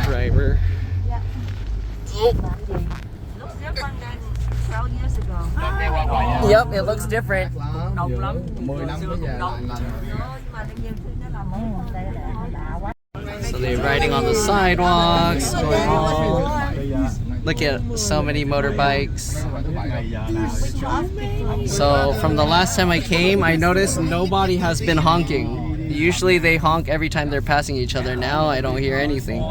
Driver. Yep, it looks different. So they're riding on the sidewalks, going home. Look at so many motorbikes. So from the last time I came, I noticed nobody has been honking. Usually they honk every time they're passing each other. Now I don't hear anything.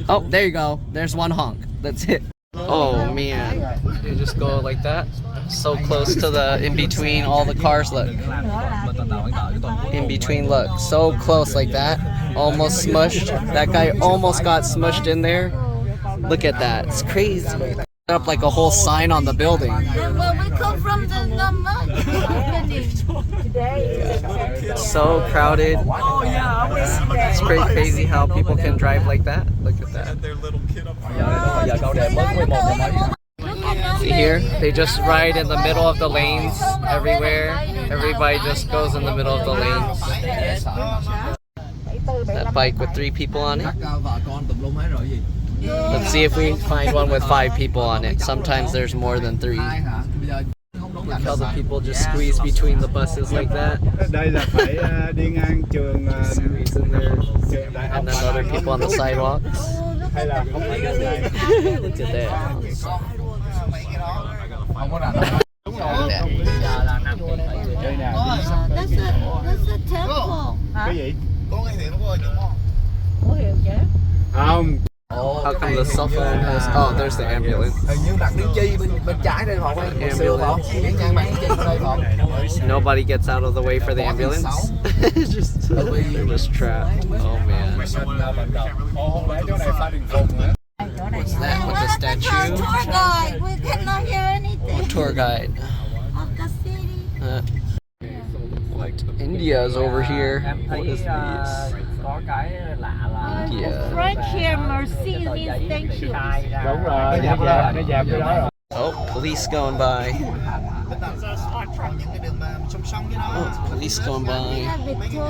Oh, there you go. There's one honk. That's it. Oh man, they just go like that. So close to the in-between all the cars, look. In-between, look. So close like that. Almost smushed. That guy almost got smushed in there. Look at that. It's crazy. Up like a whole sign on the building. Well, we come from the So crowded. It's pretty crazy how people can drive like that. Look at that. See here? They just ride in the middle of the lanes everywhere. Everybody just goes in the middle of the lanes. That bike with 3 people on it. Let's see if we find one with 5 people on it. Sometimes there's more than 3. Look how the people just squeeze between the buses like that. Squeeze in there. And then other people on the sidewalks. Look at that. That's a temple. How come the cell phone has... Oh, there's the ambulance. Nobody gets out of the way for the ambulance. They're just trapped. Oh man. What's that with the statue? Tour guide. We cannot hear anything. Tour guide. Of the city. India's over here. What is this? India. French here, merci means thank you. Oh, police going by. Oh, police going by.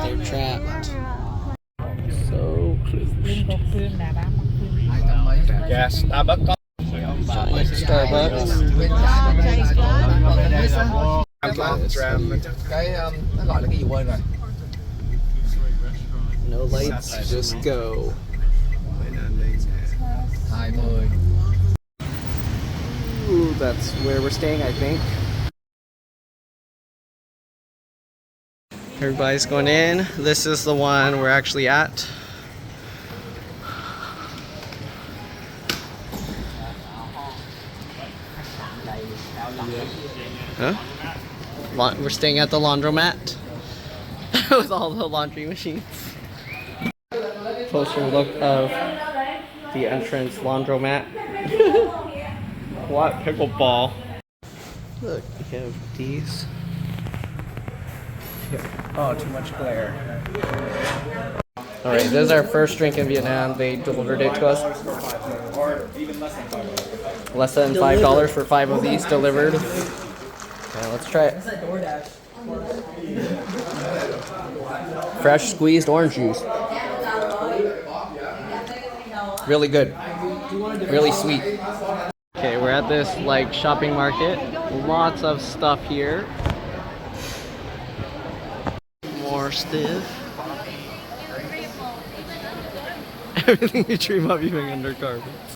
They're trapped. So close. Yeah, Starbucks. Giant Starbucks. No lights, just go. Ooh, that's where we're staying, I think. Everybody's going in. This is the one we're actually at. Huh? We're staying at the laundromat with all the laundry machines. Closer look of the entrance laundromat. What pickleball? Look, we have these. Oh, too much glare. Alright, this is our first drink in Vietnam. They delivered it to us. Less than $5 for 5 of these delivered. Okay, let's try it. Fresh squeezed orange juice. Really good. Really sweet. Okay, we're at this like shopping market. Lots of stuff here. More stuff. Everything you dream of, even under carpets.